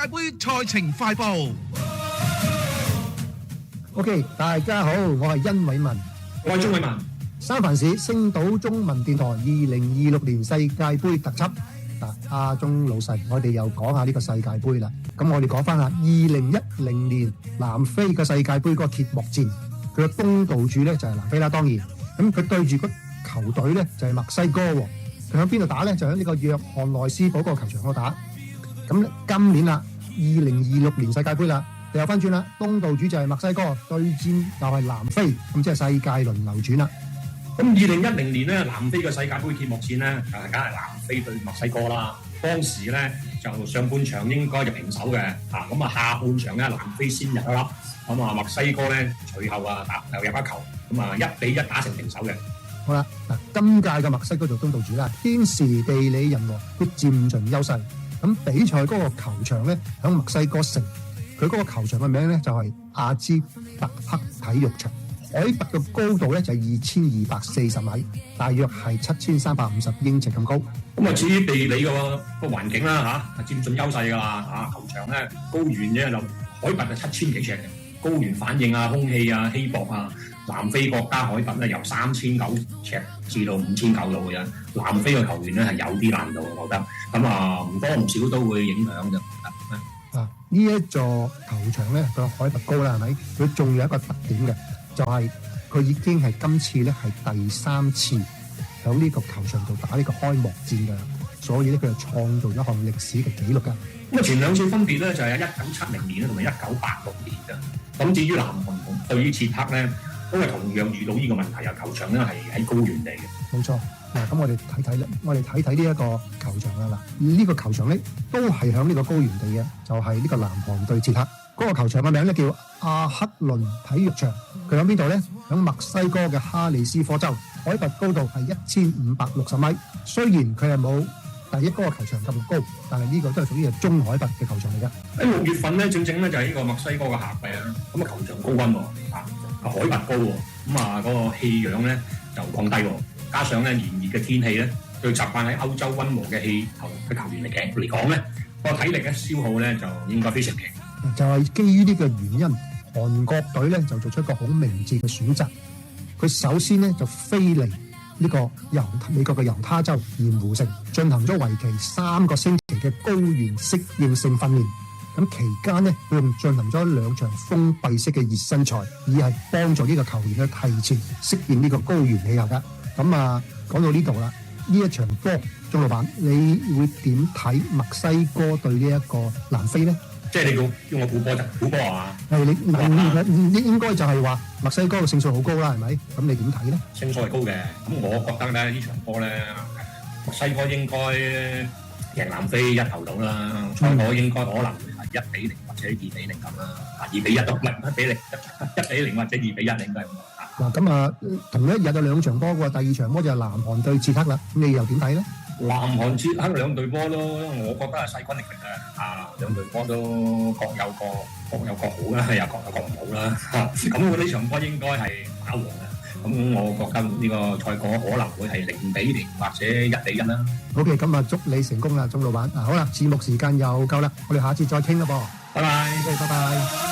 界盃賽程快報。OK， 大家好，我係甄偉文，我係鍾偉文。三藩市星島中文電台2026年世界盃特輯。阿鍾老細，我哋又講下呢個世界盃啦。咁我哋講翻下2010年南非嘅世界盃嗰個揭幕戰，佢嘅東道主咧就係南非啦，當然。咁佢對住個球隊咧就係墨西哥喎。佢喺邊度打咧？就喺呢個約翰內斯堡嗰個球場嗰度打。咁今年啦，2026年世界盃啦，又翻轉啦，東道主就係墨西哥，對戰又係南非，咁即係世界輪流轉啦。咁2010年咧，南非嘅世界盃揭幕戰咧，梗係南非對墨西哥啦。當時咧就上半場應該就平手嘅，咁下半場咧南非先入一粒，咁墨西哥咧隨後又入一球，咁1-1打成平手嘅。好啦，今屆嘅墨西哥做東道主啦，天時地利人和都佔盡優勢。咁比賽嗰個球場咧喺墨西哥城，佢嗰個球場嘅名咧就係阿茲特克體育場，海拔嘅高度咧就係2240米，大約係7350英尺咁高。咁至於地理個環境啦佔盡優勢㗎啦，球場咧高原啫，就海拔就7000幾尺嘅，高原反應空氣稀薄南非國家海拔咧由3900尺至到5900度嘅，南非嘅球員咧係有啲難度，我覺得咁唔多唔少都會影響嘅。呢一座球場咧個海拔高啦，係咪？佢仲有一個特點嘅，就係佢已經係今次咧係第3次喺呢個球場度打呢個開幕戰㗎，所以咧佢就創造咗一項歷史嘅紀錄㗎。咁前兩次分別咧就係1970年同埋1986年㗎。咁至於南韓對於捷克咧，都係同樣遇到呢個問題，球場咧係喺高原地嘅。冇錯。咁我哋睇睇呢一個球場啦。呢個球場咧都係喺呢個高原地嘅，就係呢個南韓對捷克。嗰個球場嘅名咧叫阿克倫體育場。佢喺邊度咧？喺墨西哥嘅哈里斯科州，海拔高度係1560米。雖然佢係冇第一嗰個球場咁高，但係呢個都係屬於係中海拔嘅球場嚟㗎。喺6月份咧，正正咧就係呢個墨西哥嘅夏季啊。咁球場高溫海拔高喎，嗰個氣氧咧就降低喎。加上咧炎熱嘅天氣咧，對習慣喺歐洲溫和嘅氣候嘅球員嚟講咧，個體力咧消耗咧就應該非常強。就係基於呢個原因，韓國隊咧就做出一個好明智嘅選擇。佢首先咧就飛嚟呢個美國嘅猶他州鹽湖城，進行咗為期3個星期嘅高原適應性訓練。咁期間咧，佢仲進行咗2場封閉式嘅熱身賽，以係幫助呢個球員去提前適應呢個高原氣候㗎。咁講到呢度啦，呢一場波，鍾老闆，你會點睇墨西哥對呢一個南非咧？即係你叫我估波就估波啊？係你應該就係話墨西哥嘅勝數好高啦，係咪？咁你點睇咧？勝數係高嘅，咁我覺得咧呢場波咧，墨西哥應該贏南非1球到啦，賽果應該可能會係1-0或者2-0咁啦，2-1都唔係1-0或者2-1應該。嗱咁同一日有2場波喎，第2場波就係南韓對捷克啦。咁你又點睇咧？南韓捷克兩隊波都，我覺得係勢均力敵兩隊波都各有各好啦，又各有各唔好啦。咁我呢場波應該係打和嘅。咁我覺得呢個賽果可能會係0-0或者1-1啦。OK，咁祝你成功啦，鍾老闆。好啦，節目時間又夠啦，我哋下次再傾啦噃。拜拜。拜拜。